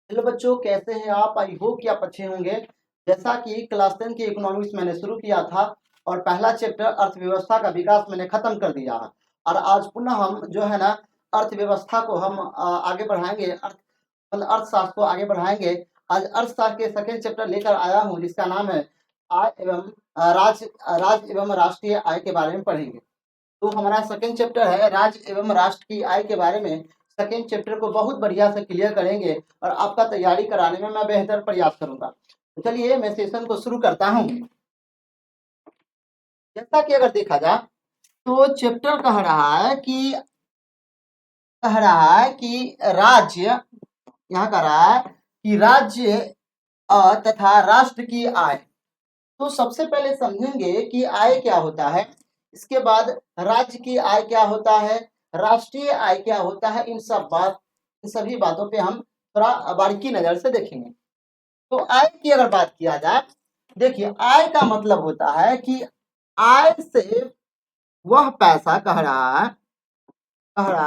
Hello बच्चों, कैसे हैं आप? आई होप कि आप अच्छे होंगे। जैसा कि क्लास 10 की इकोनॉमिक्स मैंने शुरू किया था और पहला चैप्टर अर्थव्यवस्था का विकास मैंने खत्म कर दिया है। और आज पुनः हम जो है ना अर्थव्यवस्था को हम आगे बढ़ाएंगे, मतलब अर्थशास्त्र को आगे बढ़ाएंगे। आज अर्थशास्त्र के सेकेंड चैप्टर लेकर आया हूँ जिसका नाम है आय एवं राज्य एवं राष्ट्रीय आय के बारे में पढ़ेंगे। तो हमारा सेकंड चैप्टर है राज्य एवं राष्ट्र की आय के बारे में। सेकंड चैप्टर को बहुत बढ़िया से क्लियर करेंगे और आपका तैयारी कराने में मैं बेहतर प्रयास करूंगा। तो चलिए मैं सेशन को शुरू करता हूं। जैसा कि अगर देखा जाए तो चैप्टर कह रहा है कि राज्य, यहाँ कह रहा है कि राज्य तथा राष्ट्र की आय। तो सबसे पहले समझेंगे कि आय क्या होता है, इसके बाद राज्य की आय क्या होता है, राष्ट्रीय आय क्या होता है। इन सभी बातों पे हम थोड़ा बारीकी नजर से देखेंगे। तो आय की अगर बात किया जाए, देखिए आय का मतलब होता है कि आय से वह पैसा कह रहा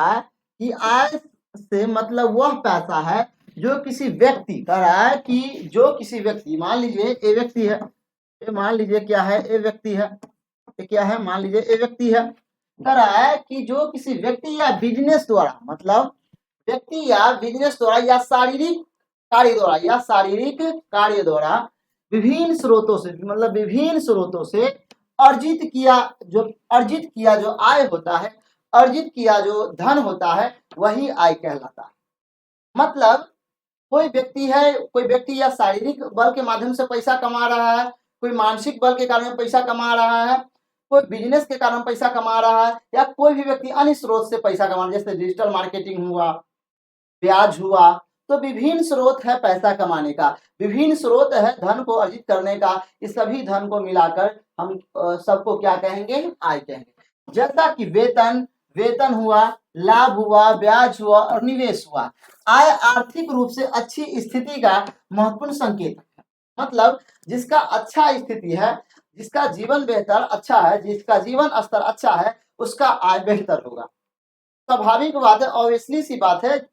है कि आय से मतलब वह पैसा है जो किसी व्यक्ति, कह रहा है कि जो किसी व्यक्ति, मान लीजिए ए व्यक्ति है, मान लीजिए क्या है, ए व्यक्ति है, क्या है, मान लीजिए ए व्यक्ति है, कह रहा है कि जो किसी व्यक्ति या बिजनेस द्वारा, मतलब व्यक्ति या बिजनेस द्वारा या शारीरिक कार्य द्वारा विभिन्न स्रोतों से अर्जित किया जो आय होता है, अर्जित किया जो धन होता है, वही आय कहलाता है। मतलब कोई व्यक्ति या शारीरिक बल के माध्यम से पैसा कमा रहा है, कोई मानसिक बल के कारण पैसा कमा रहा है, कोई बिजनेस के कारण पैसा कमा रहा है, या कोई भी व्यक्ति अन्य स्रोत से पैसा कमा रहा है, जैसे डिजिटल मार्केटिंग हुआ, ब्याज हुआ। तो विभिन्न स्रोत है पैसा कमाने का, विभिन्न स्रोत है धन को अर्जित करने का। इस सभी धन को मिलाकर हम सबको क्या कहेंगे, आय कहेंगे। जैसा कि वेतन हुआ, लाभ हुआ, ब्याज हुआ और निवेश हुआ। आय आर्थिक रूप से अच्छी स्थिति का महत्वपूर्ण संकेत है। मतलब जिसका अच्छा स्थिति है, जिसका जीवन बेहतर अच्छा है, जिसका जीवन स्तर अच्छा है, उसका आय बेहतर होगा। स्वाभाविक बात है, ऑब्वियसली सी बात है,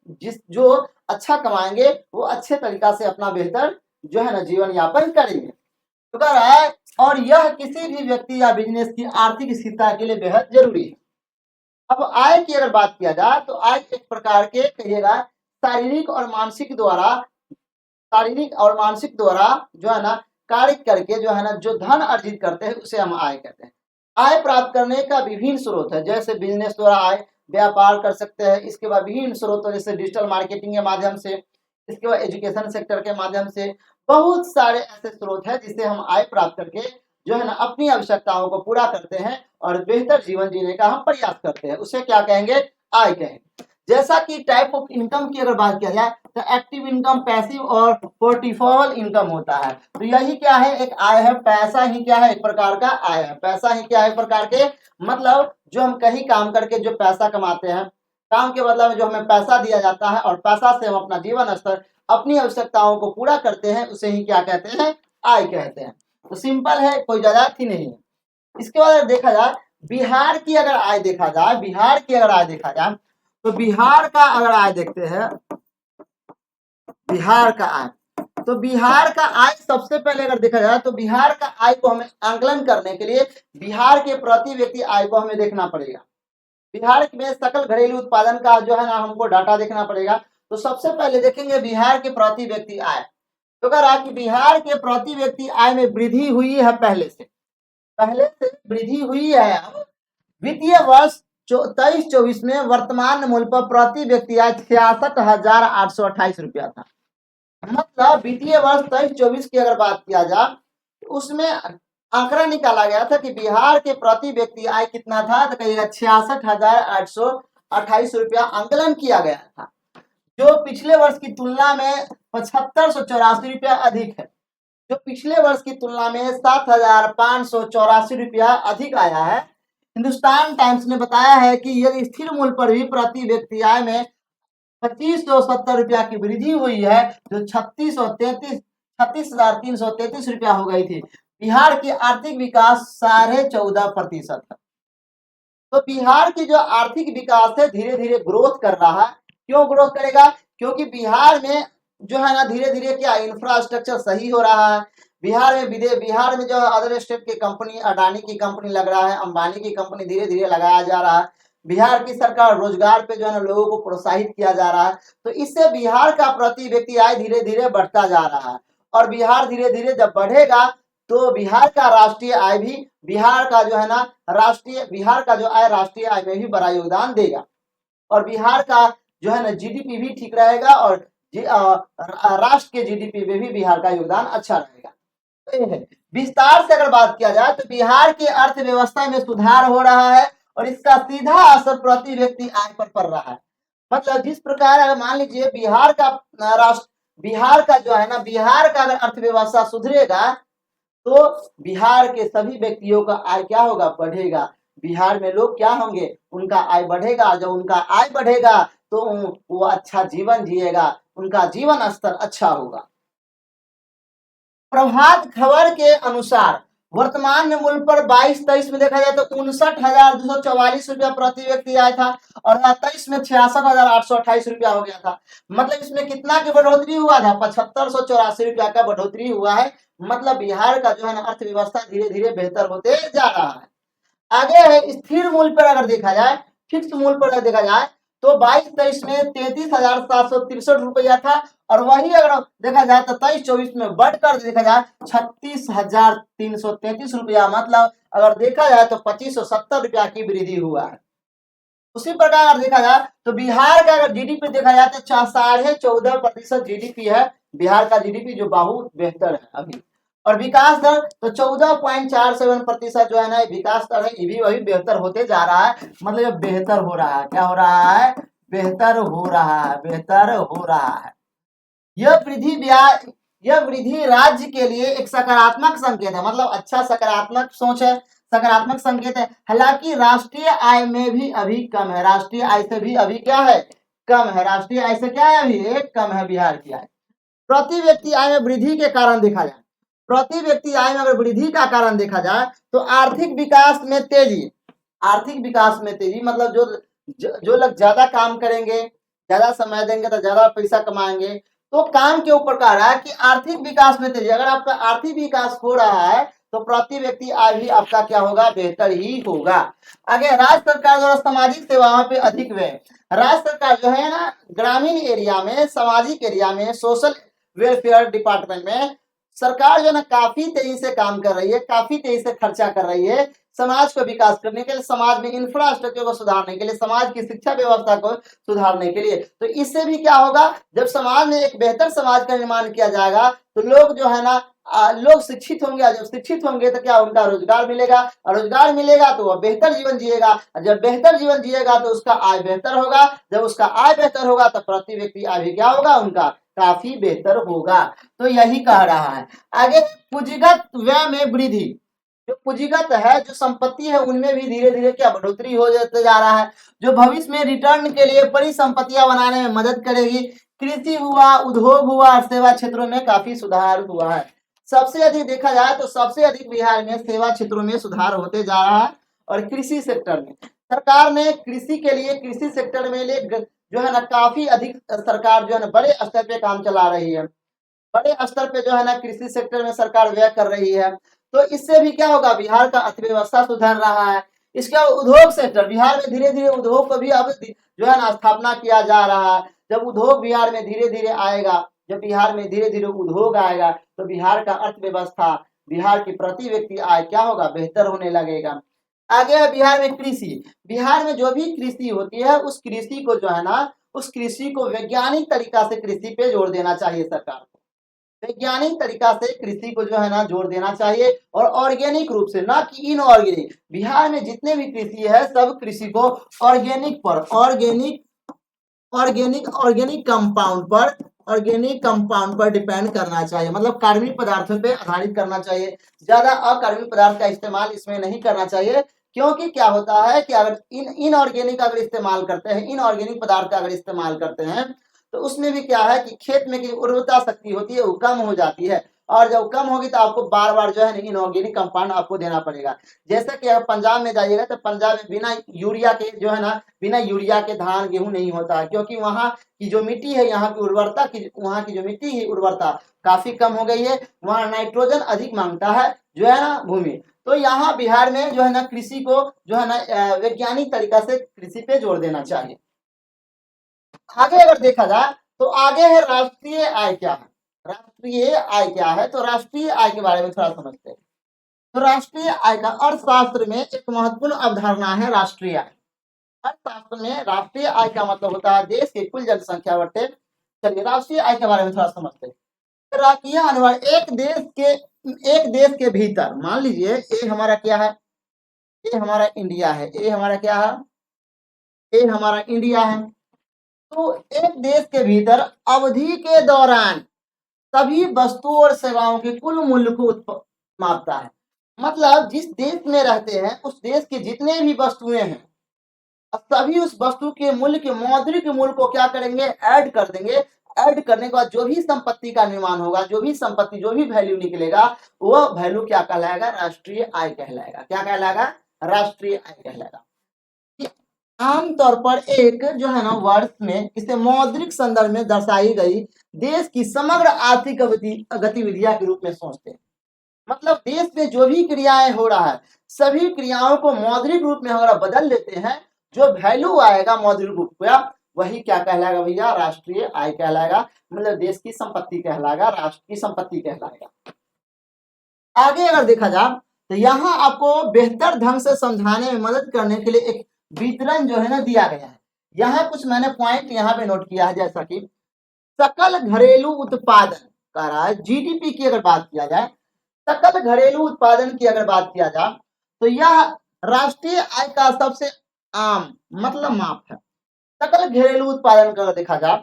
जो अच्छा कमाएंगे वो अच्छे तरीका से अपना बेहतर जो है ना जीवन यापन करेंगे। तो कह रहा है और यह किसी भी व्यक्ति या बिजनेस की आर्थिक स्थिरता के लिए बेहद जरूरी है। अब आय की अगर बात किया जाए तो आय एक प्रकार के कहिएगा शारीरिक और मानसिक द्वारा जो है ना कार्य करके जो है ना जो धन अर्जित करते हैं उसे हम आय कहते हैं। आय प्राप्त करने का विभिन्न स्रोत है, जैसे बिजनेस द्वारा आय, व्यापार कर सकते हैं, इसके बाद विभिन्न स्रोतों जैसे डिजिटल मार्केटिंग के माध्यम से, इसके बाद एजुकेशन सेक्टर के माध्यम से, बहुत सारे ऐसे स्रोत है जिससे हम आय प्राप्त करके जो है ना अपनी आवश्यकताओं को पूरा करते हैं और बेहतर जीवन जीने का हम प्रयास करते हैं, उसे क्या कहेंगे, आय कहेंगे। जैसा कि टाइप ऑफ इनकम की अगर बात किया जाए तो एक्टिव इनकम, पैसिव और पोर्टिफोल इनकम होता है। तो यही क्या है, एक आय है। पैसा ही क्या है, एक प्रकार का आय है। पैसा ही क्या है, एक प्रकार के, मतलब जो हम कहीं काम करके जो पैसा कमाते हैं, काम के बदला में जो हमें पैसा दिया जाता है और पैसा से हम अपना जीवन स्तर, अपनी आवश्यकताओं को पूरा करते हैं, उसे ही क्या कहते हैं, आय कहते हैं। तो सिंपल है, कोई ज्यादा थी नहीं है। इसके बाद अगर देखा जाए बिहार की अगर आय देखा जाए, तो बिहार का अगर आय देखते हैं, बिहार का आय, तो बिहार का आय सबसे पहले अगर देखा जाए तो बिहार का आय को हमें आंकलन करने के लिए बिहार के प्रति व्यक्ति आय को हमें देखना पड़ेगा। बिहार में सकल घरेलू उत्पादन का जो है ना हमको डाटा देखना पड़ेगा। तो सबसे पहले देखेंगे बिहार के प्रति व्यक्ति आय। तो कह रहा कि बिहार के प्रति व्यक्ति आय में वृद्धि हुई है, पहले से वृद्धि हुई है। वित्तीय वर्ष 23-24 में वर्तमान मूल्य पर प्रति व्यक्ति आय 66,828 रुपया था। मतलब वित्तीय वर्ष 23-24 की अगर बात किया जाए तो उसमें आंकड़ा निकाला गया था कि बिहार के प्रति व्यक्ति आय कितना था, तो कहिएगा 66,828 रुपया आंकलन किया गया था, जो पिछले वर्ष की तुलना में 7584 रुपया अधिक है। जो पिछले वर्ष की तुलना में 7,584 रुपया अधिक आया है। हिंदुस्तान टाइम्स ने बताया है कि यदि स्थिर मूल्य पर भी प्रति व्यक्ति आय में 2570 रुपया की वृद्धि हुई है, जो 36,333 रुपया हो गई थी। बिहार की आर्थिक विकास 14.5% है। तो बिहार की जो आर्थिक विकास है धीरे धीरे ग्रोथ कर रहा है। क्यों ग्रोथ करेगा, क्योंकि बिहार में जो है ना धीरे धीरे क्या इंफ्रास्ट्रक्चर सही हो रहा है। बिहार में जो अदर स्टेट की कंपनी, अडानी की कंपनी लग रहा है, अंबानी की कंपनी धीरे धीरे लगाया जा रहा है। बिहार की सरकार रोजगार पे जो है ना लोगों को प्रोत्साहित किया जा रहा है। तो इससे बिहार का प्रति व्यक्ति आय धीरे धीरे बढ़ता जा रहा है। और बिहार धीरे धीरे जब बढ़ेगा तो बिहार का राष्ट्रीय आय भी, बिहार का जो है ना बिहार का जो आय राष्ट्रीय आय में भी बड़ा योगदान देगा। और बिहार का जो है ना जीडीपी भी ठीक रहेगा और राष्ट्र के जीडीपी में भी बिहार का योगदान अच्छा रहेगा। विस्तार से अगर बात किया जाए तो बिहार की अर्थव्यवस्था में सुधार हो रहा है और इसका सीधा असर प्रति व्यक्ति आय पर पड़ रहा है। मतलब जिस प्रकार अगर मान लीजिए बिहार का जो है ना, बिहार का अगर अर्थव्यवस्था सुधरेगा तो बिहार के सभी व्यक्तियों का आय क्या होगा, बढ़ेगा। बिहार में लोग क्या होंगे, उनका आय बढ़ेगा। जब उनका आय बढ़ेगा तो वो अच्छा जीवन जिएगा, उनका जीवन स्तर अच्छा होगा। प्रभात खबर के अनुसार वर्तमान में मूल्य पर 22-23 में देखा जाए तो 59,244 रुपया प्रति व्यक्ति आया था और 23 में 66,828 रुपया हो गया था। मतलब इसमें कितना की बढ़ोतरी हुआ था, 7,584 रुपया का बढ़ोतरी हुआ है। मतलब बिहार का जो है ना अर्थव्यवस्था धीरे धीरे बेहतर होते जा रहा है। आगे है स्थिर मूल्य पर अगर देखा जाए, फिक्स मूल्य पर अगर देखा जाए तो 22-23 में 33,763 रुपया था और वही अगर देखा जाए तो 23-24 में बढ़कर देखा जाए 36,333 रुपया। मतलब अगर देखा जाए तो 2,570 रुपया की वृद्धि हुआ है। उसी प्रकार अगर देखा जाए तो बिहार का अगर जीडीपी देखा जाए तो 14.5% जीडीपी है बिहार का जीडीपी, जो बहुत बेहतर है अभी। और विकास दर तो 14.47% जो है ना विकास दर है, ये भी वही बेहतर होते जा रहा है। मतलब बेहतर हो रहा है, क्या हो रहा है, बेहतर हो रहा है, बेहतर हो रहा है। यह वृद्धि राज्य के लिए एक सकारात्मक संकेत है। मतलब अच्छा सकारात्मक सोच है, सकारात्मक संकेत है। हालांकि राष्ट्रीय आय में भी अभी कम है, राष्ट्रीय आय से भी अभी क्या है, कम है। राष्ट्रीय आय से क्या है, अभी एक कम है बिहार की आय। प्रति व्यक्ति आय में वृद्धि के कारण देखा जाए, प्रति व्यक्ति आय में अगर वृद्धि का कारण देखा जाए तो आर्थिक विकास में तेजी, आर्थिक विकास में तेजी मतलब जो लोग ज्यादा काम करेंगे, ज्यादा समय देंगे तो ज्यादा पैसा कमाएंगे। तो काम के ऊपर कह रहा है कि आर्थिक विकास में तेजी। अगर आपका आर्थिक विकास हो रहा है तो प्रति व्यक्ति आय भी आपका क्या होगा, बेहतर ही होगा। आगे राज्य सरकार द्वारा सामाजिक सेवाओं पे अधिक व्यय। राज्य सरकार जो है ना ग्रामीण एरिया में, सामाजिक एरिया में, सोशल वेलफेयर डिपार्टमेंट में सरकार जो है ना काफी तेजी से काम कर रही है, काफी तेजी से खर्चा कर रही है समाज को विकास करने के लिए, समाज में इंफ्रास्ट्रक्चर को सुधारने के लिए, समाज की शिक्षा व्यवस्था को सुधारने के लिए। तो इससे भी क्या होगा, जब समाज में एक बेहतर समाज का निर्माण किया जाएगा तो लोग जो है ना लोग शिक्षित होंगे। जब शिक्षित होंगे तो क्या, उनका रोजगार मिलेगा और रोजगार मिलेगा तो वह बेहतर जीवन जिएगा। जब बेहतर जीवन जिएगा तो उसका आय बेहतर होगा। जब उसका आय बेहतर होगा तो प्रति व्यक्ति आय भी क्या होगा, उनका काफी बेहतर होगा। तो यही कह रहा है। आगे पूंजीगत व्यय में वृद्धि, जो पूंजीगत है, जो संपत्ति है, उनमें भी धीरे धीरे क्या बढ़ोतरी हो जाते जा रहा है, जो भविष्य में रिटर्न के लिए बड़ी संपत्तियां बनाने में मदद करेगी। कृषि हुआ, उद्योग हुआ और सेवा क्षेत्रों में काफी सुधार हुआ है। सबसे अधिक देखा जाए तो सबसे अधिक बिहार में सेवा क्षेत्रों में सुधार होते जा रहा है। और कृषि सेक्टर में सरकार ने कृषि के लिए, कृषि सेक्टर में जो है ना काफी अधिक सरकार जो है ना बड़े स्तर पे काम चला रही है। बड़े स्तर पे जो है ना कृषि सेक्टर में सरकार व्यय कर रही है। तो इससे भी क्या होगा, बिहार का अर्थव्यवस्था सुधर रहा है। इसके उद्योग सेक्टर, बिहार में धीरे धीरे उद्योग को भी अब जो है ना स्थापना किया जा रहा है। जब उद्योग बिहार में धीरे धीरे आएगा, जब बिहार में धीरे धीरे उद्योग आएगा तो बिहार का अर्थव्यवस्था, बिहार की प्रति व्यक्ति आय क्या होगा, बेहतर होने लगेगा। आगे है बिहार में कृषि। बिहार में जो भी कृषि होती है उस कृषि को जो है ना, उस कृषि को वैज्ञानिक तरीका से कृषि पे जोड़ देना चाहिए सरकार को। वैज्ञानिक तरीका से कृषि को जो है ना जोड़ देना चाहिए और ऑर्गेनिक रूप से, ना कि इनऑर्गेनिक। बिहार में जितने भी कृषि है सब कृषि को ऑर्गेनिक पर, ऑर्गेनिक कंपाउंड पर डिपेंड करना चाहिए। मतलब कार्बनिक पदार्थों पे आधारित करना चाहिए। ज्यादा अकार्बनिक पदार्थ का इस्तेमाल इसमें नहीं करना चाहिए, क्योंकि क्या होता है कि अगर इनऑर्गेनिक अगर इस्तेमाल करते हैं, इनऑर्गेनिक पदार्थ का अगर इस्तेमाल करते हैं तो उसमें भी क्या है कि खेत में की उर्वरता शक्ति होती है वो कम हो जाती है। और जब कम होगी तो आपको बार बार जो है इनऑर्गेनिक कंपाउंड आपको देना पड़ेगा। जैसे कि आप पंजाब में जाइएगा तो पंजाब में बिना यूरिया के जो है ना, बिना यूरिया के धान गेहूं नहीं होता है, क्योंकि वहाँ की जो मिट्टी है, यहाँ की उर्वरता की, वहाँ की जो मिट्टी की उर्वरता काफी कम हो गई है, वहाँ नाइट्रोजन अधिक मांगता है जो है ना भूमि। तो यहाँ बिहार में जो है ना कृषि को जो है ना वैज्ञानिक तरीका से कृषि पे जोर देना चाहिए। आगे अगर देखा जाए तो आगे है राष्ट्रीय आय क्या है। राष्ट्रीय आय क्या है, तो राष्ट्रीय आय के बारे में थोड़ा समझते हैं। तो राष्ट्रीय आय का अर्थशास्त्र में एक महत्वपूर्ण अवधारणा है राष्ट्रीय आय। अर्थशास्त्र में राष्ट्रीय आय का मतलब होता है देश की कुल जनसंख्या बटे। चलिए राष्ट्रीय आय के बारे में थोड़ा समझते हैं। यह अनिवार्य एक देश के भीतर, मान लीजिए ये हमारा क्या है, ये हमारा इंडिया है, ये हमारा क्या है, ये हमारा इंडिया है। तो एक देश के भीतर अवधि के दौरान सभी वस्तुओं और सेवाओं के कुल मूल्य को मापता है। मतलब जिस देश में रहते हैं उस देश के जितने भी वस्तुएं हैं, सभी उस वस्तु के मूल्य के मौद्रिक मूल्य को क्या करेंगे, ऐड कर देंगे। ऐड करने के बाद जो भी संपत्ति का निर्माण होगा, जो भी संपत्ति, जो भी वैल्यू निकलेगा, वो वैल्यू क्या कहलाएगा, राष्ट्रीय आय कहलाएगा। क्या कहलाएगा, राष्ट्रीय आय कहलाएगा। आमतौर पर एक जो है ना वर्ष में इसे मौद्रिक संदर्भ में दर्शाई गई देश की समग्र आर्थिक गतिविधियां के रूप में सोचते हैं। मतलब देश में जो भी क्रियाएं हो रहा है, सभी क्रियाओं को मौद्रिक रूप में अगर बदल लेते हैं, जो वैल्यू आएगा मौद्रिक रूप का, वही क्या कहलाएगा भैया, राष्ट्रीय आय कहलाएगा। मतलब देश की संपत्ति कहलाएगा, राष्ट्र की संपत्ति कहलाएगा। आगे अगर देखा जाए तो यहाँ आपको बेहतर ढंग से समझाने में मदद करने के लिए एक वितरण जो है ना दिया गया है। यहाँ कुछ मैंने पॉइंट यहाँ पे नोट किया है, जैसा कि सकल घरेलू उत्पादन कह रहा है, जीडीपी की अगर बात किया जाए, सकल घरेलू उत्पादन की अगर बात किया जाए, तो यह राष्ट्रीय आय का सबसे आम मतलब माप है। सकल घरेलू उत्पादन का देखा जाए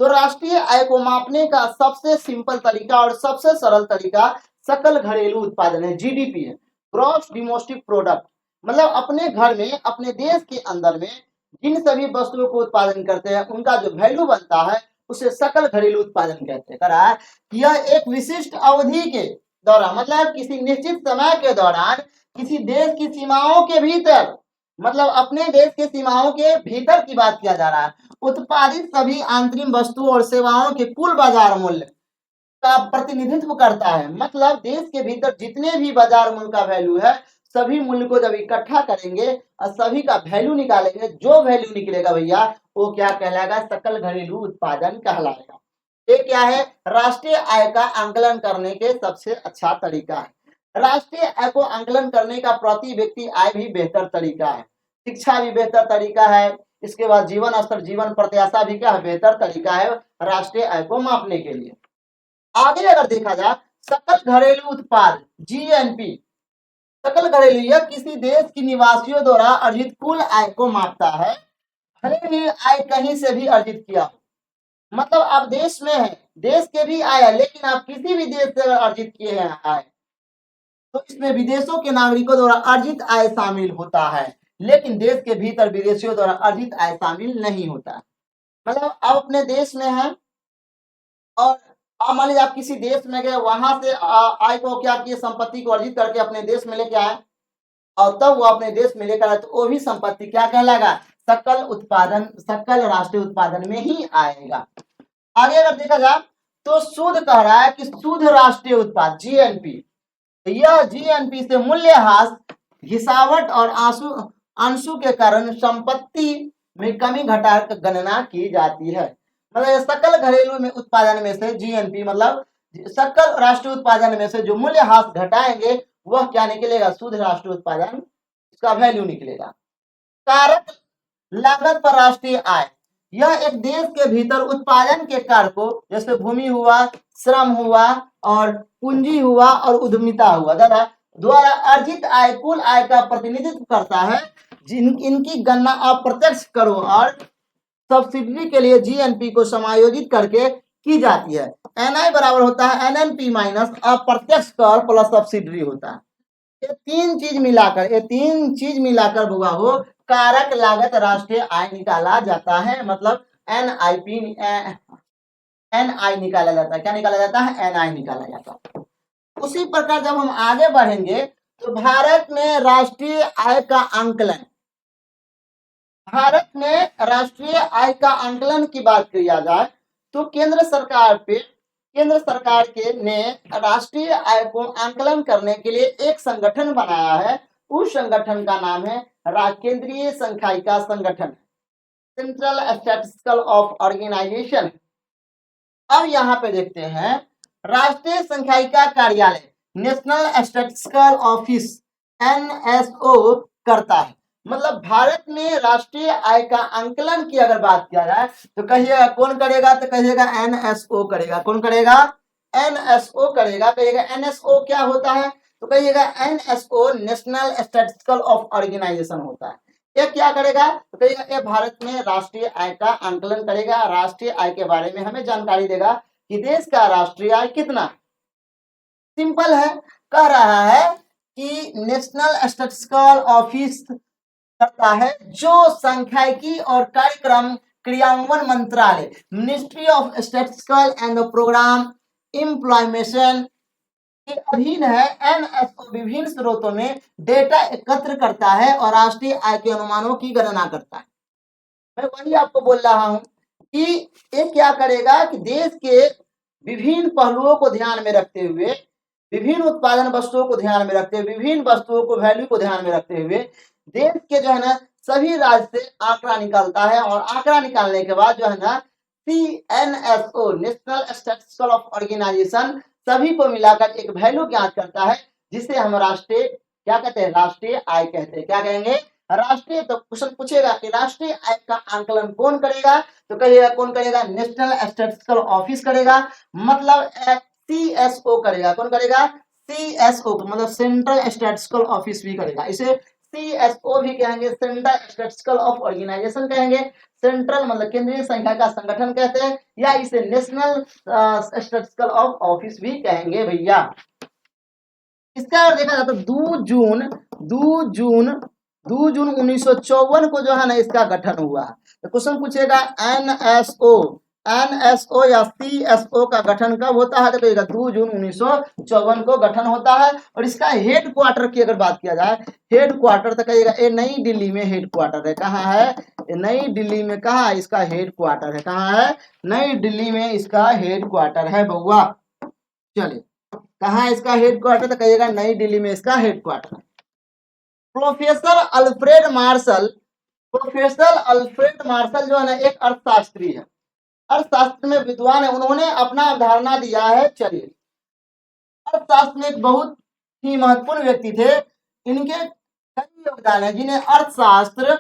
तो राष्ट्रीय आय को मापने का सबसे सिंपल तरीका और सबसे सरल तरीका सकल घरेलू उत्पादन है, जीडीपी है, ग्रॉस डोमेस्टिक प्रोडक्ट। मतलब अपने घर में, अपने देश के अंदर में जिन सभी वस्तुओं को उत्पादन करते हैं उनका जो वैल्यू बनता है उसे सकल घरेलू उत्पादन कहते हैं। करा है यह एक विशिष्ट अवधि के दौरान, मतलब किसी निश्चित समय के दौरान, किसी देश की सीमाओं के भीतर, मतलब अपने देश के सीमाओं के भीतर की बात किया जा रहा है, उत्पादित सभी आंतरिक वस्तुओं और सेवाओं के कुल बाजार मूल्य का प्रतिनिधित्व करता है। मतलब देश के भीतर जितने भी बाजार मूल्य का वैल्यू है, सभी मूल्य को जब इकट्ठा करेंगे और सभी का वैल्यू निकालेंगे, जो वैल्यू निकलेगा भैया वो क्या कहलाएगा, सकल घरेलू उत्पादन कहलाएगा। ये क्या है, राष्ट्रीय आय का आंकलन करने के सबसे अच्छा तरीका है। राष्ट्रीय आय को आंकलन करने का प्रति व्यक्ति आय भी बेहतर तरीका है, शिक्षा भी बेहतर तरीका है, इसके बाद जीवन स्तर, जीवन प्रत्याशा भी क्या है, बेहतर तरीका है राष्ट्रीय आय को मापने के लिए। आगे अगर देखा जाए सकल घरेलू उत्पाद जीएनपी, सकल घरेलू यह किसी देश की निवासियों द्वारा अर्जित कुल आय को मापता है, भले ही आय कहीं से भी अर्जित किया हो। मतलब आप देश में है, देश के भी आय है, लेकिन आप किसी भी देश से अर्जित किए हैं आय, तो इसमें विदेशों के नागरिकों द्वारा अर्जित आय शामिल होता है, लेकिन देश के भीतर विदेशियों द्वारा अर्जित आय शामिल नहीं होता है। मतलब आप अपने देश में हैं और आप मान लीजिए आप किसी देश में गए, वहां से आय को क्या किए, संपत्ति को अर्जित करके अपने देश में लेके आए और तब वो अपने देश में लेकर आए, तो वो भी संपत्ति क्या कहलाएगा, सकल उत्पादन, सकल राष्ट्रीय उत्पादन में ही आएगा। आगे अगर देखा जाए तो शुद्ध कह रहा है कि शुद्ध राष्ट्रीय उत्पाद जीएनपी, यह जीएनपी से मूल्यह्रास, घिसावट और अंशों के कारण संपत्ति में कमी घटा गणना की जाती है। मतलब सकल घरेलू में उत्पादन में से जीएनपी, मतलब सकल राष्ट्रीय उत्पादन में से जो मूल्यह्रास घटाएंगे वह क्या निकलेगा, शुद्ध राष्ट्रीय उत्पादन, इसका वैल्यू निकलेगा। कारक लागत पर राष्ट्रीय आय, यह एक देश के भीतर उत्पादन के कारकों जैसे भूमि हुआ, श्रम हुआ और पूंजी हुआ और उद्यमिता हुआ द्वारा अर्जित आय, कुल आय का प्रतिनिधित्व करता है। इनकी गणना अप्रत्यक्ष करो और सब्सिडी के लिए जीएनपी को समायोजित करके की जाती है। एनआई बराबर होता है एनएनपी माइनस अप्रत्यक्ष कर प्लस सब्सिडी होता है। ये तीन चीज मिलाकर होगा हो कारक लागत राष्ट्रीय आय निकाला जाता है। मतलब एनआई निकाला जाता है। क्या निकाला जाता है, एनआई निकाला जाता है। उसी प्रकार जब हम आगे बढ़ेंगे तो भारत में राष्ट्रीय आय का आंकलन, भारत में राष्ट्रीय आय का आंकलन की बात किया जाए तो केंद्र सरकार के ने राष्ट्रीय आय को आंकलन करने के लिए एक संगठन बनाया है। उस संगठन का नाम है केंद्रीय संख्यायिका संगठन, सेंट्रल स्टैटिस्टिकल ऑफ ऑर्गेनाइजेशन। अब यहाँ पे देखते हैं राष्ट्रीय संख्यायिका कार्यालय, नेशनल स्टैटिस्टिकल ऑफिस, एनएसओ करता है। मतलब भारत में राष्ट्रीय आय का आंकलन की अगर बात किया जाए तो कहिएगा कौन करेगा, तो कहिएगा एनएसओ करेगा। कौन करेगा? एनएसओ करेगा। कहिएगा एनएसओ क्या होता है, तो कहिएगा NSO national statistical of organisation होता है। ये क्या करेगा, तो कहिएगा ये भारत में राष्ट्रीय आय का आंकलन करेगा, राष्ट्रीय आय के बारे में हमें जानकारी देगा कि देश का राष्ट्रीय आय कितना। सिंपल है, कह रहा है कि नेशनल स्टैटिस्टिकल ऑफिस करता है जो सांख्यिकी और कार्यक्रम क्रियान्वयन मंत्रालय, ministry of statistical and program implementation के अधीन है। एनएसओ विभिन्न स्रोतों में डेटा एकत्र करता है और राष्ट्रीय आय के अनुमानों की गणना करता है। मैं वही आपको बोल रहा हूं कि ये क्या करेगा कि देश के विभिन्न पहलुओं को ध्यान में रखते हुए, विभिन्न उत्पादन वस्तुओं को ध्यान में रखते हुए, विभिन्न वस्तुओं को वैल्यू को ध्यान में रखते हुए देश के जो है ना सभी राज्य से आंकड़ा निकालता है और आंकड़ा निकालने के बाद जो है ना सीएनएसओ नेशनल स्टैटिस्टिकल ऑफ ऑर्गेनाइजेशन सभी को मिलाकर एक वैल्यू ज्ञात करता है जिसे हम राष्ट्रीय क्या कहते हैं, राष्ट्रीय आय कहते हैं। क्या कहेंगे? राष्ट्रीय। तो क्वेश्चन पूछेगा कि राष्ट्रीय आय का आंकलन कौन करेगा, तो कहिएगा कौन करेगा? नेशनल स्टैटिस्टिकल ऑफिस करेगा। मतलब सीएसओ करेगा। कौन करेगा? सीएसओ, मतलब सेंट्रल स्टैटिस्टिकल ऑफिस भी करेगा। इसे सीएसओ भी कहेंगे, सेंट्रल स्टैटिस्टिकल ऑफ ऑर्गेनाइजेशन कहेंगे। सेंट्रल मतलब केंद्रीय संख्या का संगठन कहते हैं, या इसे नेशनल स्टैटिस्टिकल ऑफ ऑफिस भी कहेंगे भैया। इसका और देखा जाए तो 2 जून 1954 को जो है ना इसका गठन हुआ। तो क्वेश्चन पूछेगा एनएसओ या सीएसओ का गठन कब होता है, तो कहिएगा 2 जून 1954 को गठन होता है। और इसका हेड क्वार्टर की अगर बात किया जाए, हेड क्वार्टर तो कहिएगा ये नई दिल्ली में हेड क्वार्टर है। कहाँ है? नई दिल्ली में। कहाँ इसका हेड क्वार्टर है? कहाँ है? नई दिल्ली में इसका हेड क्वार्टर है बउआ। चलिए, कहाँ इसका हेड क्वार्टर, तो कहिएगा नई दिल्ली में इसका हेड क्वार्टर है। प्रोफेसर अल्फ्रेड मार्शल जो है ना एक अर्थशास्त्री है, अर्थशास्त्र में विद्वान है। उन्होंने अपना अवधारणा दिया है। चलिए, अर्थशास्त्र में एक बहुत ही महत्वपूर्ण व्यक्ति थे। इनके कई योगदान है जिन्हें अर्थशास्त्र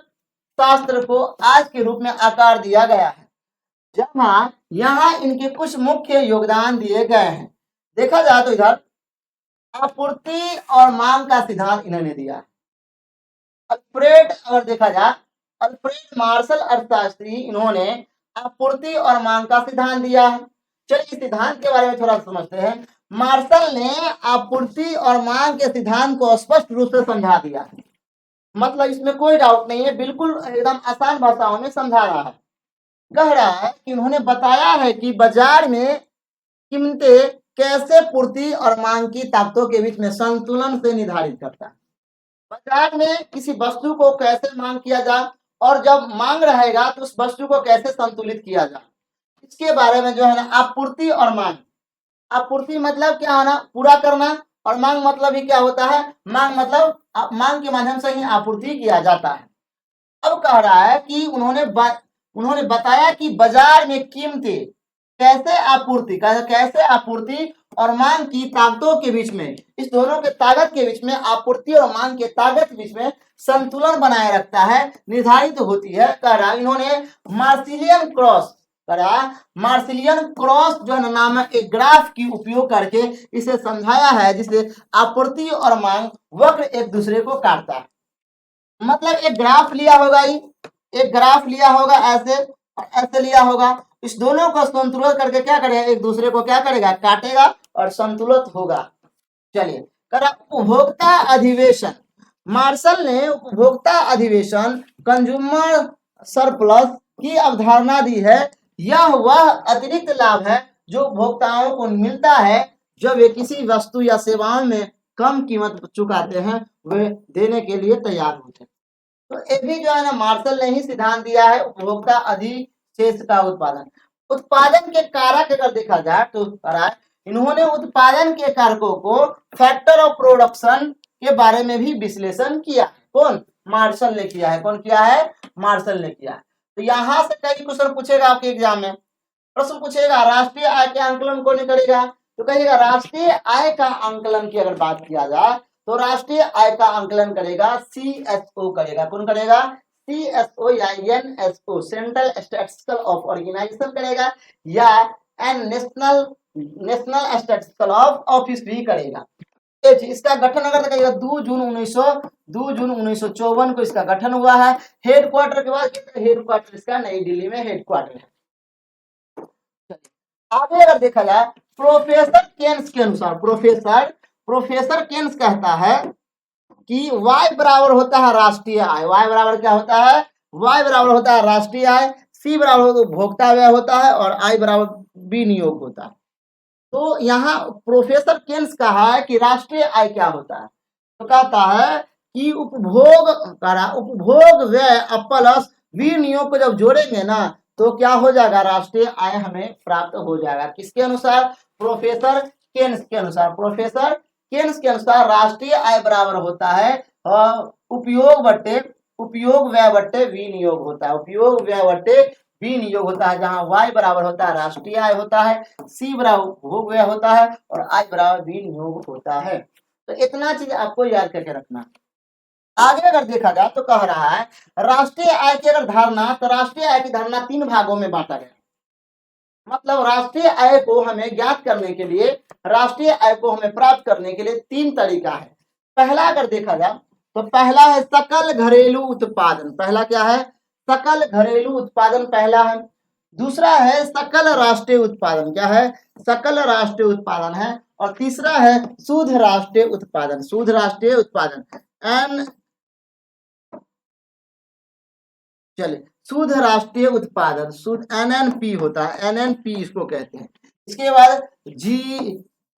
को आज के रूप में आकार दिया गया है। जहां यहाँ इनके कुछ मुख्य योगदान दिए गए हैं। देखा जाए तो इधर आपूर्ति और मांग का सिद्धांत इन्होंने दिया। अगर देखा जाए अल्फ्रेड मार्शल अर्थशास्त्री, इन्होंने आपूर्ति और मांग का सिद्धांत दिया है। चलिए इस सिद्धांत के बारे में थोड़ा समझते हैं। मार्शल ने आपूर्ति और मांग के सिद्धांत को स्पष्ट रूप से समझा दिया। मतलब इसमें कोई डाउट नहीं है, बिल्कुल एकदम आसान भाषाओं में समझा रहा है। कह रहा है कि उन्होंने बताया है कि बाजार में कीमतें कैसे पूर्ति और मांग की ताकतों के बीच में संतुलन से निर्धारित करता है। बाजार में किसी वस्तु को कैसे मांग किया जाए और जब मांग रहेगा तो उस वस्तु को कैसे संतुलित किया जाए, इसके बारे में जो है ना आपूर्ति और मांग। आपूर्ति मतलब क्या होना, पूरा करना, और मांग मतलब ही क्या होता है, मांग मतलब मांग के माध्यम से ही आपूर्ति किया जाता है। अब कह रहा है कि उन्होंने बताया कि बाजार में कीमतें कैसे आपूर्ति और मांग की ताकतों के बीच में, इस दोनों के ताकत के बीच में, आपूर्ति और मांग के ताकत के बीच में संतुलन बनाए रखता है, निर्धारित होती है। कह रहा इन्होंने मार्सिलियन क्रॉस जो है नामक एक ग्राफ की उपयोग करके इसे समझाया है, जिससे आपूर्ति और मांग वक्र एक दूसरे को काटता है। मतलब एक ग्राफ लिया होगा ऐसे और ऐसे लिया होगा, इस दोनों को संतुलित करके क्या करेगा, एक दूसरे को क्या करेगा, काटेगा और संतुलित होगा। चलिए, उपभोक्ता अधिवेशन। मार्शल ने उपभोक्ता अधिवेशन कंज्यूमर सरप्लस की अवधारणा दी है। यह वह अतिरिक्त लाभ है जो उपभोक्ताओं को मिलता है जब वे किसी वस्तु या सेवाओं में कम कीमत चुकाते हैं वे देने के लिए तैयार होते हैं। तो ये भी जो है ना मार्शल ने ही सिद्धांत दिया है, उपभोक्ता अधिशेष का उत्पादन। उत्पादन के कारक अगर देखा जाए तो इन्होंने उत्पादन के कारकों को फैक्टर ऑफ प्रोडक्शन के बारे में भी विश्लेषण किया। कौन? मार्शल ने किया है। कौन किया है? मार्शल ने किया है। तो यहां से कई क्वेश्चन पूछेगा आपके एग्जाम में। प्रश्न पूछेगा राष्ट्रीय आय के आंकलन कौन करेगा? तो कहिएगा राष्ट्रीय आय का आंकलन की अगर बात किया जाए तो राष्ट्रीय आय का आंकलन करेगा CSO करेगा। कौन करेगा? CSO या NSO central statistical of organisation करेगा या नेशनल स्टैटिस्टिकल ऑफ ऑफिस भी करेगा। इसका गठन अगर करेगा 2 जून 1954 को इसका गठन हुआ है। हेडक्वार्टर के बाद हेडक्वार्टर इसका नई दिल्ली में हेडक्वार्टर है। आगे अगर देखा जाए प्रोफेसर केन्स के अनुसार प्रोफेसर केन्स कहता है कि Y बराबर होता है राष्ट्रीय आय। Y बराबर क्या होता है? Y बराबर होता है राष्ट्रीय आय, C बराबर उपभोक्ता व्यय होता है और I बराबर विनियोग होता है। तो यहाँ प्रोफेसर केन्स कहा है कि राष्ट्रीय आय क्या होता है? तो कहता है कि उपभोग व्यय प्लस विनियोग को जब जोड़ेंगे ना तो क्या हो जाएगा? राष्ट्रीय आय हमें प्राप्त हो जाएगा। किसके अनुसार? प्रोफेसर केन्स के अनुसार। प्रोफेसर केन्स के अनुसार राष्ट्रीय आय बराबर होता है उपयोग व्यय बट्टे विनियोग होता है। उपयोग व्यय बट्टे विनियोग होता है, जहां Y बराबर होता है राष्ट्रीय आय होता है, C बराबर उपभोग व्यय होता है और I बराबर विनियोग होता है। तो इतना चीज आपको याद करके रखना। आगे अगर देखा जाए तो कह रहा है राष्ट्रीय आय की अगर धारणा, तो राष्ट्रीय आय की धारणा 3 भागों में बांटा गया। मतलब राष्ट्रीय आय को हमें ज्ञात करने के लिए, राष्ट्रीय आय को हमें प्राप्त करने के लिए 3 तरीका है। पहला अगर देखा जाए तो पहला है सकल घरेलू उत्पादन। पहला क्या है? सकल घरेलू उत्पादन पहला है। दूसरा है सकल राष्ट्रीय उत्पादन। क्या है? सकल राष्ट्रीय उत्पादन है। और तीसरा है शुद्ध राष्ट्रीय उत्पादन। शुद्ध राष्ट्रीय उत्पादन शुद्ध राष्ट्रीय उत्पादन, शुद्ध NNP होता है। NNP इसको कहते हैं। इसके बाद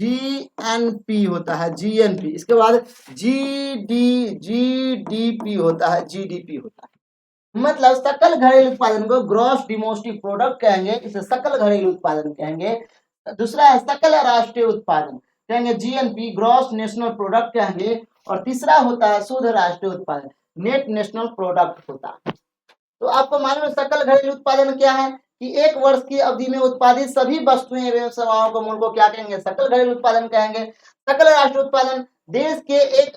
GNP होता है, GNP। इसके बाद GDP होता है, GDP होता है। मतलब सकल घरेलू उत्पादन को ग्रॉस डोमेस्टिक प्रोडक्ट कहेंगे, इसे सकल घरेलू उत्पादन कहेंगे। दूसरा है सकल राष्ट्रीय उत्पादन कहेंगे, GNP ग्रॉस नेशनल प्रोडक्ट कहेंगे। और तीसरा होता है शुद्ध राष्ट्रीय उत्पादन, नेट नेशनल प्रोडक्ट होता है। तो आपको मालूम है सकल घरेलू उत्पादन क्या है कि एक वर्ष की अवधि में उत्पादित सभी वस्तुएं एवं सेवाओं को मूल को क्या कहेंगे? सकल घरेलू उत्पादन कहेंगे। सकल राष्ट्रीय उत्पादन देश के एक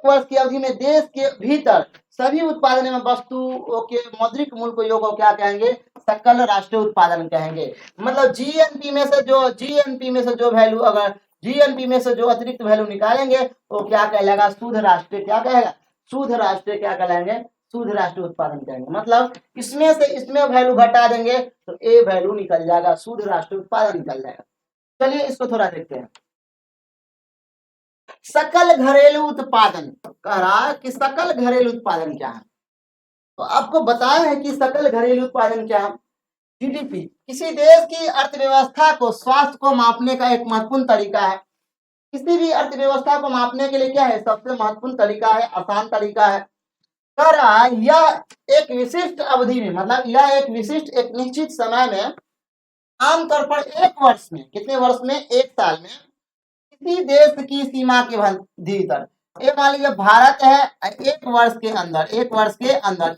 वर्ष की अवधि में देश के भीतर सभी उत्पादन एवं वस्तुओं के मौद्रिक मूल्य को योग क्या कहेंगे? सकल राष्ट्रीय उत्पादन कहेंगे। मतलब GNP में से जो वैल्यू, अगर GNP में से जो अतिरिक्त वैल्यू निकालेंगे तो क्या कहलाएगा? शुद्ध राष्ट्रीय क्या कहेगा? शुद्ध राष्ट्रीय क्या कहलाएंगे? शुद्ध राष्ट्रीय उत्पादन कहेंगे। मतलब इसमें से इसमें वैल्यू घटा देंगे तो ए वैल्यू निकल जाएगा, शुद्ध राष्ट्रीय उत्पादन निकल जाएगा। चलिए इसको थोड़ा देखते हैं। सकल घरेलू उत्पादन कह रहा है कि सकल घरेलू उत्पादन क्या है? तो आपको बताया है कि सकल घरेलू उत्पादन क्या है। GDP किसी देश की अर्थव्यवस्था को, स्वास्थ्य को मापने का एक महत्वपूर्ण तरीका है। किसी भी अर्थव्यवस्था को मापने के लिए क्या है? सबसे महत्वपूर्ण तरीका है, आसान तरीका है। कह रहा है यह एक विशिष्ट अवधि में, मतलब यह एक विशिष्ट एक निश्चित समय में, आमतौर पर एक वर्ष में, कितने वर्ष में? एक साल में, किसी देश की सीमा के भीतर, ये मान लीजिए भारत है, एक वर्ष के अंदर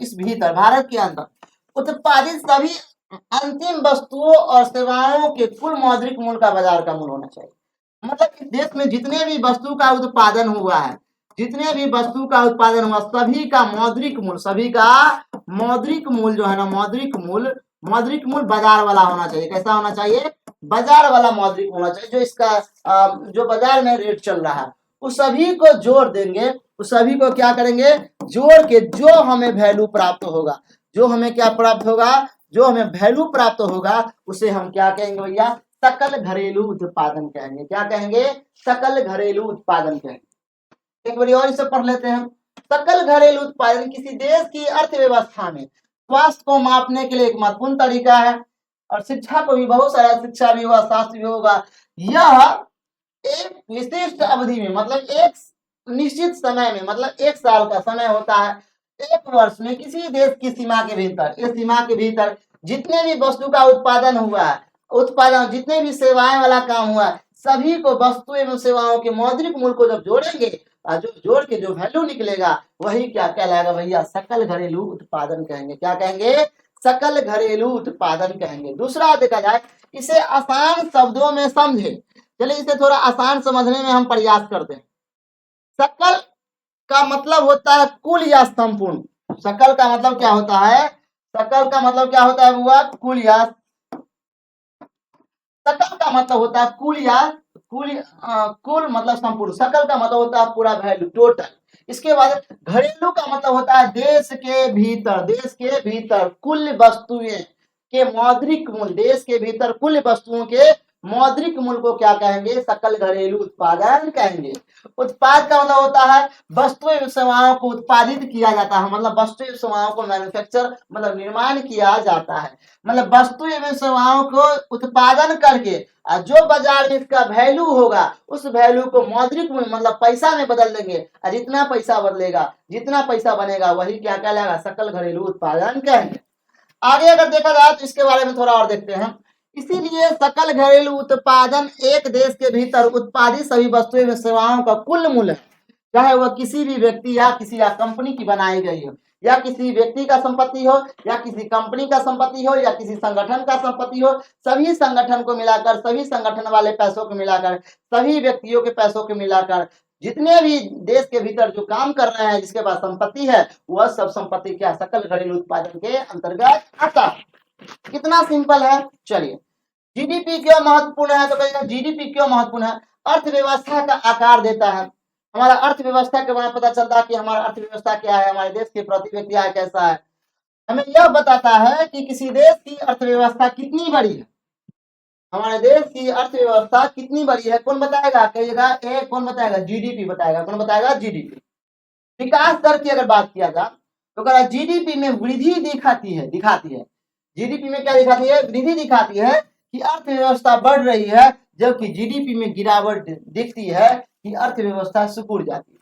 इस भीतर भारत के अंदर उत्पादित सभी अंतिम वस्तुओं और सेवाओं के कुल मौद्रिक मूल्य का बाजार का मूल्य होना चाहिए। मतलब इस देश में जितने भी वस्तु का उत्पादन हुआ है, सभी का मौद्रिक मूल्य जो है ना, मौद्रिक मूल्य बाजार वाला होना चाहिए। कैसा होना चाहिए? बाजार वाला मौद्रिक होना चाहिए। जो इसका जो बाजार में रेट चल रहा है उस सभी को जोड़ देंगे, उस सभी को क्या करेंगे? जोड़ के जो हमें वैल्यू प्राप्त होगा, जो हमें क्या प्राप्त होगा? जो हमें वैल्यू प्राप्त होगा उसे हम क्या कहेंगे भैया? सकल घरेलू उत्पादन कहेंगे। क्या कहेंगे? सकल घरेलू उत्पादन कहेंगे। एक बार और इसे पढ़ लेते हैं। सकल घरेलू उत्पादन किसी देश की अर्थव्यवस्था में स्वास्थ्य को मापने के लिए एक महत्वपूर्ण तरीका है। और शिक्षा को भी बहुत सारा, शिक्षा भी होगा, स्वास्थ्य भी होगा, यह एक विशिष्ट अवधि में, मतलब एक निश्चित समय में, मतलब एक साल का समय होता है, एक वर्ष में किसी देश की सीमा के भीतर, इस सीमा के भीतर जितने भी वस्तु का उत्पादन हुआ है, उत्पादन जितने भी सेवाएं वाला काम हुआ है, सभी को वस्तु एवं सेवाओं के मौद्रिक मूल्य को जब जोड़ेंगे और जो जोड़ के जो वैल्यू निकलेगा वही क्या कहलाएगा भैया, सकल घरेलू उत्पादन कहेंगे। क्या कहेंगे? सकल घरेलू उत्पादन कहेंगे। दूसरा देखा जाए, इसे आसान शब्दों में समझे, चलिए इसे थोड़ा आसान समझने में हम प्रयास करते हैं। सकल का मतलब होता है कुल या संपूर्ण। सकल का मतलब क्या होता है? सकल का मतलब क्या होता है बुआ? कुल या, सकल का मतलब होता है कुल या कुल मतलब संपूर्ण। सकल का मतलब होता है पूरा वैल्यू, टोटल। इसके बाद घरेलू का मतलब होता है देश के भीतर, देश के भीतर कुल वस्तुएं के मौद्रिक मूल्य, देश के भीतर कुल वस्तुओं के मौद्रिक मूल्य को क्या कहेंगे? सकल घरेलू उत्पादन कहेंगे। उत्पाद का मतलब होता है वस्तु एवं सेवाओं को उत्पादित किया जाता है, मतलब वस्तु एवं सेवाओं को मैन्युफैक्चर मतलब निर्माण किया जाता है, मतलब वस्तु एवं सेवाओं को उत्पादन करके जो बाजार में इसका वैल्यू होगा उस वैल्यू को मौद्रिक में मतलब पैसा में बदल देंगे, और जितना पैसा बदलेगा, जितना पैसा बनेगा वही क्या कहलाएगा? सकल घरेलू उत्पादन कहेंगे। आगे अगर देखा जाए तो इसके बारे में थोड़ा और देखते हैं। इसीलिए सकल घरेलू उत्पादन एक देश के भीतर उत्पादित सभी वस्तुएं एवं सेवाओं का कुल मूल्य है, चाहे वह किसी भी व्यक्ति या किसी कंपनी की बनाई गई हो, या किसी व्यक्ति का संपत्ति हो, या किसी कंपनी का संपत्ति हो, या किसी संगठन का संपत्ति हो, सभी संगठन को मिलाकर, सभी संगठन वाले पैसों को मिलाकर, सभी व्यक्तियों के पैसों को मिलाकर जितने भी देश के भीतर जो काम कर रहे हैं, जिसके पास संपत्ति है, वह सब संपत्ति क्या सकल घरेलू उत्पादन के अंतर्गत आता है। कितना सिंपल है। चलिए, जीडीपी क्यों महत्वपूर्ण है? तो कहिएगा जीडीपी क्यों महत्वपूर्ण है? अर्थव्यवस्था का आकार देता है। हमारा अर्थव्यवस्था के बारे में पता चलता है कि हमारा अर्थव्यवस्था क्या है, हमारे देश के प्रति व्यक्ति आय कैसा है। हमें यह बताता है कि किसी देश की अर्थव्यवस्था कितनी बड़ी है, हमारे देश की अर्थव्यवस्था कितनी बड़ी है। कौन बताएगा? कहिएगा ए, कौन बताएगा? जीडीपी बताएगा। कौन बताएगा? जीडीपी। विकास दर की अगर बात किया जाए तो कह जीडीपी में वृद्धि दिखाती है, जीडीपी में क्या दिखाती है? वृद्धि दिखाती है कि अर्थव्यवस्था बढ़ रही है, जबकि जीडीपी में गिरावट दिखती है कि अर्थव्यवस्था सिकुड़ जाती है।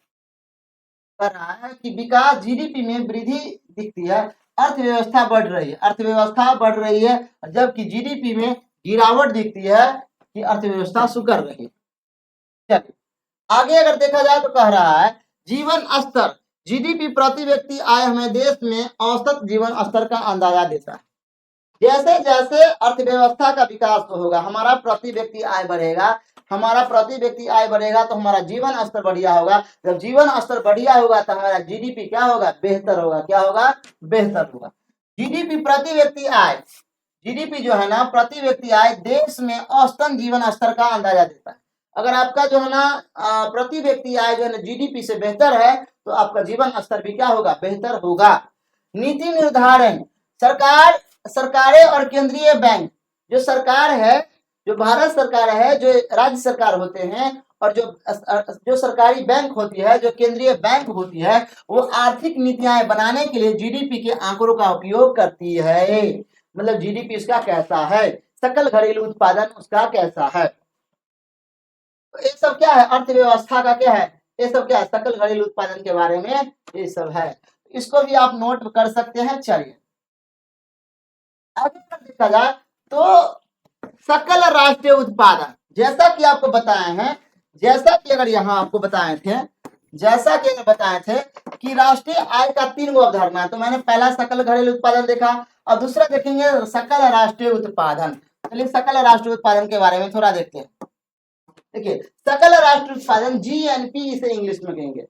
कह रहा है कि विकास, जीडीपी में वृद्धि दिखती है, अर्थव्यवस्था बढ़ रही है, अर्थव्यवस्था बढ़ रही है, जबकि जीडीपी में गिरावट दिखती है कि अर्थव्यवस्था सिकुड़ रही है। चलिए आगे अगर देखा जाए तो कह रहा है जीवन स्तर, जीडीपी प्रति व्यक्ति आय हमें देश में औसत जीवन स्तर का अंदाजा देता है। जैसे जैसे अर्थव्यवस्था का विकास होगा, हमारा प्रति व्यक्ति आय बढ़ेगा, हमारा प्रति व्यक्ति आय बढ़ेगा तो हमारा जीवन स्तर बढ़िया होगा। जब जीवन स्तर बढ़िया होगा तो हमारा जीडीपी क्या होगा? बेहतर होगा। क्या होगा? बेहतर होगा। जीडीपी प्रति व्यक्ति आय, जीडीपी जो है ना प्रति व्यक्ति आय देश में औसतन जीवन स्तर का अंदाजा देता है। अगर आपका जो है ना प्रति व्यक्ति आय जो है ना जीडीपी से बेहतर है तो आपका जीवन स्तर भी क्या होगा? बेहतर होगा। नीति निर्धारण, सरकारें और केंद्रीय बैंक, जो सरकार है, जो भारत सरकार है, जो राज्य सरकार होते हैं, और जो सरकारी बैंक होती है, जो केंद्रीय बैंक होती है, वो आर्थिक नीतियां बनाने के लिए जीडीपी के आंकड़ों का उपयोग करती है। मतलब जीडीपी उसका कैसा है, सकल घरेलू उत्पादन उसका कैसा है। तो ये सब क्या है? अर्थव्यवस्था का क्या है? ये सब क्या है? सकल घरेलू उत्पादन के बारे में ये सब है। इसको भी आप नोट कर सकते हैं। चलिए आगे देखा जाए तो सकल राष्ट्रीय उत्पादन, जैसा कि आपको बताए हैं, जैसा कि अगर यहाँ आपको बताए थे, जैसा कि बताए थे कि राष्ट्रीय आय का 3 गो अवधारणा है। तो मैंने पहला सकल घरेलू उत्पादन देखा, और दूसरा देखेंगे सकल राष्ट्रीय उत्पादन। चलिए सकल राष्ट्रीय उत्पादन के बारे में थोड़ा देखते हैं। देखिए सकल राष्ट्रीय उत्पादन, जीएनपी इसे इंग्लिश में कहेंगे,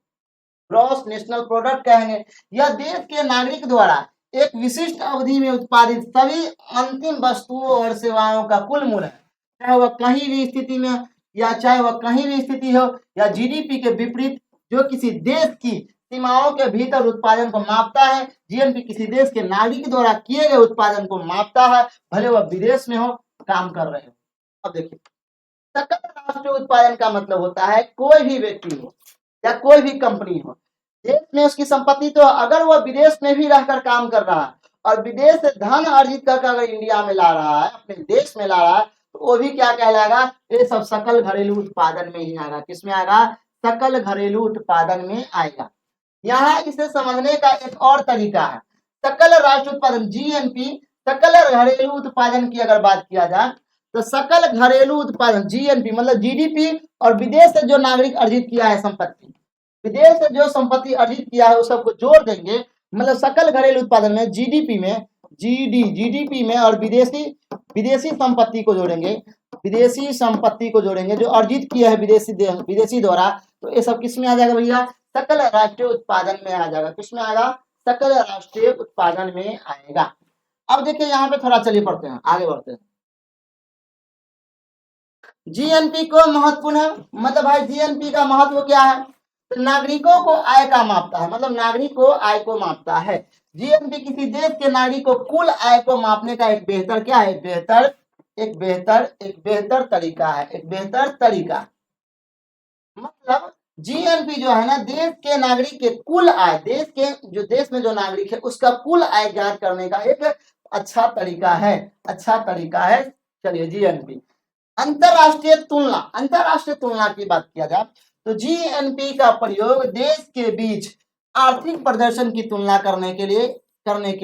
ग्रॉस नेशनल प्रोडक्ट कहेंगे। यह देश के नागरिक द्वारा एक विशिष्ट अवधि में उत्पादित सभी अंतिम वस्तुओं और सेवाओं का कुल मूल्य है, चाहे वह कहीं भी स्थिति में या चाहे वह कहीं भी स्थिति हो, या जीडीपी के विपरीत जो किसी देश की सीमाओं के भीतर उत्पादन को मापता है। जीएनपी किसी देश के नागरिक द्वारा किए गए उत्पादन को मापता है, भले वह विदेश में हो, काम कर रहे हो। अब देखिए सकल राष्ट्रीय उत्पादन का मतलब होता है कोई भी व्यक्ति हो या कोई भी कंपनी हो, देश में उसकी संपत्ति तो अगर वह विदेश में भी रहकर काम कर रहा है और विदेश से धन अर्जित कर अगर इंडिया में ला रहा है, अपने देश में ला रहा है, तो वो भी क्या कहलाएगा, ये सब सकल घरेलू उत्पादन में ही आएगा। किसमें आएगा, सकल घरेलू उत्पादन में आएगा। यहाँ इसे समझने का एक और तरीका है, सकल राष्ट्रीय उत्पादन जीएनपी, सकल घरेलू उत्पादन की अगर बात किया जाए तो सकल घरेलू उत्पादन जीएनपी मतलब जीडीपी, और विदेश से जो नागरिक अर्जित किया है संपत्ति, विदेश से जो संपत्ति अर्जित किया है उस सबको जोड़ देंगे, मतलब सकल घरेलू उत्पादन में जीडीपी में जीडीपी में और विदेशी विदेशी संपत्ति को जोड़ेंगे, विदेशी संपत्ति को जोड़ेंगे जो अर्जित किया है विदेशी द्वारा, तो ये सब किस में आ जाएगा भैया, सकल राष्ट्रीय उत्पादन में आ जाएगा। किसमें आएगा, सकल राष्ट्रीय उत्पादन में आएगा। अब देखिए यहाँ पे थोड़ा चलिए पढ़ते हैं, आगे बढ़ते हैं। जीएनपी को महत्वपूर्ण है, मतलब भाई जीएनपी का महत्व क्या है, तो नागरिकों को आय का मापता है, मतलब नागरिक को आय को मापता है। जीएनपी किसी देश के नागरिक को कुल आय को मापने का एक बेहतर क्या है, एक बेहतर तरीका है, एक बेहतर तरीका। मतलब जीएनपी जो है ना, देश के नागरिक के कुल आय, देश में जो नागरिक है उसका कुल आय ज्ञात करने का एक अच्छा तरीका है। चलिए जीएनपी। अंतरराष्ट्रीय तुलना की बात किया जाए तो जीएनपी का प्रयोग देश के बीच आर्थिक प्रदर्शन की तुलना करने के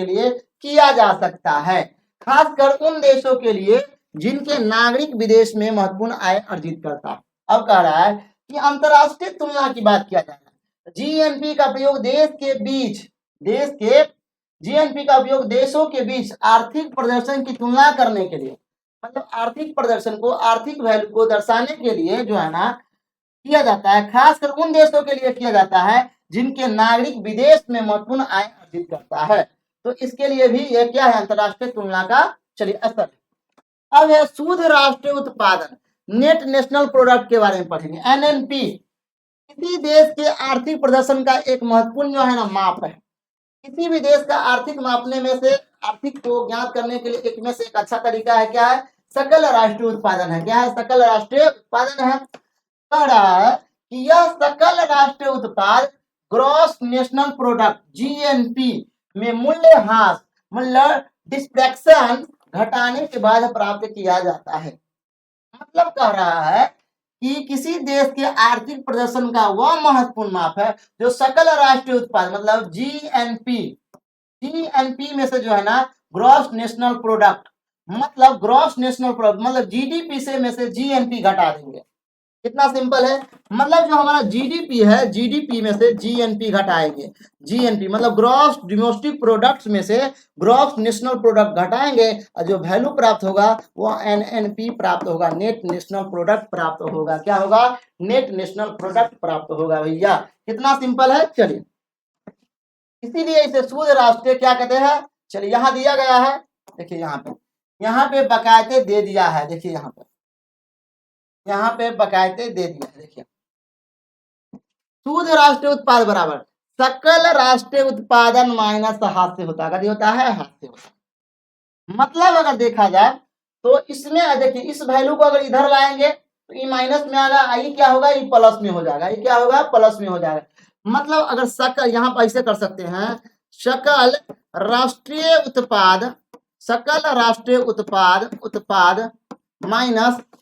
लिए किया जा सकता है, खासकर उन देशों के लिए जिनके नागरिक विदेश में महत्वपूर्ण आय अर्जित करता है। अब कह रहा है कि अंतरराष्ट्रीय तुलना की बात किया जाए, जीएनपी का प्रयोग जीएनपी का उपयोग देशों के बीच आर्थिक प्रदर्शन की तुलना करने के लिए, मतलब आर्थिक प्रदर्शन को, आर्थिक वैल्यू को दर्शाने के लिए जो है ना किया जाता है, खासकर उन देशों के लिए किया जाता है जिनके नागरिक विदेश में महत्वपूर्ण आय अर्जित करता है। तो इसके लिए भी यह क्या है, अंतरराष्ट्रीय तुलना का चलिए असर। अब है शुद्ध राष्ट्रीय उत्पादन, नेट नेशनल प्रोडक्ट के बारे में पढ़ेंगे। एनएनपी किसी देश के आर्थिक प्रदर्शन का एक महत्वपूर्ण जो है ना माप है। किसी भी देश का आर्थिक मापने में से, आर्थिक को ज्ञात करने के लिए एक में से एक अच्छा तरीका है क्या है, सकल राष्ट्रीय उत्पादन है। क्या है, सकल राष्ट्रीय उत्पादन है। कह रहा है कि यह सकल राष्ट्रीय उत्पाद ग्रॉस नेशनल प्रोडक्ट जीएनपी में मूल्यह्रास मतलब डिस्ट्रैक्शन घटाने के बाद प्राप्त किया जाता है। मतलब कह रहा है कि किसी देश के आर्थिक प्रदर्शन का वह महत्वपूर्ण माप है जो सकल राष्ट्रीय उत्पाद मतलब जीएनपी में से जो है ना ग्रॉस नेशनल प्रोडक्ट मतलब जीडीपी से में से जीएनपी घटा देंगे। कितना सिंपल है, मतलब जो हमारा जीडीपी है, जीडीपी में से जीएनपी घटाएंगे। जीएनपी मतलब ग्रॉस डोमेस्टिक प्रोडक्ट्स में से ग्रॉस नेशनल प्रोडक्ट घटाएंगे और जो वैल्यू प्राप्त होगा वो एनएनपी प्राप्त होगा, नेट नेशनल प्रोडक्ट प्राप्त होगा। क्या होगा, नेट नेशनल प्रोडक्ट प्राप्त होगा। भैया कितना सिंपल है। चलिए इसीलिए इसे शुद्ध राष्ट्रीय क्या कहते हैं। चलिए यहाँ दिया गया है, देखिए यहाँ पे बाकायदे दे दिया है। देखिए यहाँ पे बाकायदे दे दिया है। देखिए शुद्ध राष्ट्रीय उत्पाद बराबर सकल राष्ट्रीय उत्पादन माइनस हाथ से होता है। कभी होता है, हाथ से होता है। मतलब अगर देखा जाए तो इसमें देखिए इस वैल्यू को अगर इधर लाएंगे तो ये माइनस में आएगा, ये क्या होगा, ये प्लस में हो जाएगा। ये क्या होगा, प्लस में हो जाएगा। मतलब अगर सकल यहाँ पर ऐसे कर सकते हैं, सकल राष्ट्रीय उत्पाद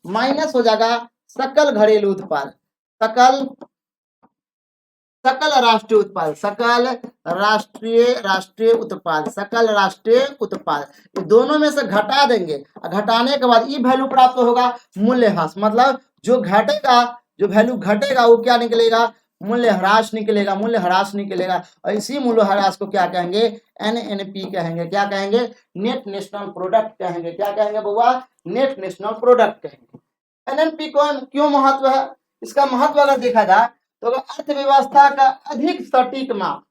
माइनस हो जाएगा सकल घरेलू उत्पाद, सकल राष्ट्रीय उत्पाद दोनों में से घटा देंगे। घटाने के बाद ये वैल्यू प्राप्त होगा मूल्यह्रास, मतलब जो घटेगा, जो वैल्यू घटेगा वो क्या निकलेगा, मूल्यह्रास निकलेगा। और इसी मूल्यह्रास को क्या कहेंगे, एनएनपी कहेंगे। क्या कहेंगे, नेट नेशनल प्रोडक्ट कहेंगे। क्या कहेंगे बउआ, नेट नेशनल प्रोडक्ट कहेंगे। एनएनपी को क्यों महत्व है, इसका महत्व अगर देखा जाए तो अर्थव्यवस्था का अधिक सटीक माप,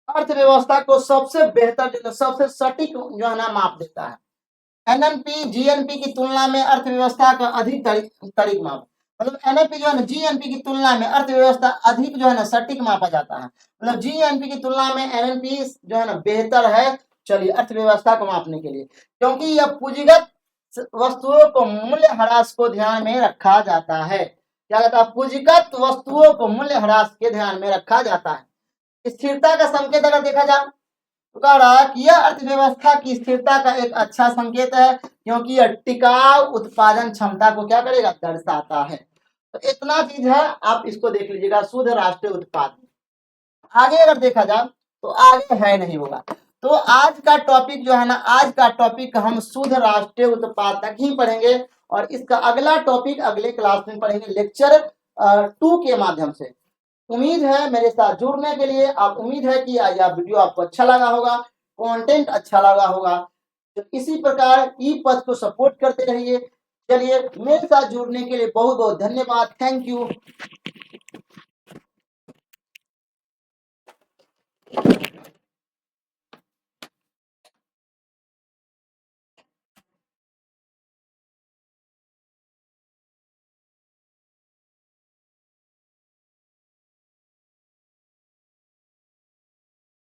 अर्थव्यवस्था को सबसे बेहतर, सबसे सटीक जो है ना माप देता है। एनएनपी जीएनपी की तुलना में अर्थव्यवस्था का अधिक तरीक माप, मतलब एनएनपी जो है ना जीएनपी की तुलना में अर्थव्यवस्था अधिक जो है ना सटीक मापा जाता है। मतलब जीएनपी की तुलना में एनएनपी जो है ना बेहतर है। चलिए अर्थव्यवस्था को मापने के लिए, क्योंकि यह पूंजीगत वस्तुओं को मूल्यह्रास को ध्यान में रखा जाता है। क्या कहता है, पूंजीगत वस्तुओं को मूल्यह्रास के ध्यान में रखा जाता है। स्थिरता का संकेत अगर देखा जाए तो कह रहा है कि यह अर्थव्यवस्था की स्थिरता का एक अच्छा संकेत है, क्योंकि यह टिकाऊ उत्पादन क्षमता को क्या करेगा, दर्शाता है। तो इतना चीज है, आप इसको देख लीजिएगा, शुद्ध राष्ट्रीय उत्पादन। आगे अगर देखा जाए तो आगे है नहीं होगा। तो आज का टॉपिक जो है ना, आज का टॉपिक हम शुद्ध राष्ट्रीय उत्पाद तक ही पढ़ेंगे, और इसका अगला टॉपिक अगले क्लास में पढ़ेंगे लेक्चर 2 के माध्यम से। उम्मीद है मेरे साथ जुड़ने के लिए, आप उम्मीद है कि यह वीडियो आपको अच्छा लगा होगा, कंटेंट अच्छा लगा होगा। तो इसी प्रकार ई पथ को सपोर्ट करते रहिए। चलिए, मेरे साथ जुड़ने के लिए बहुत बहुत धन्यवाद। Thank you.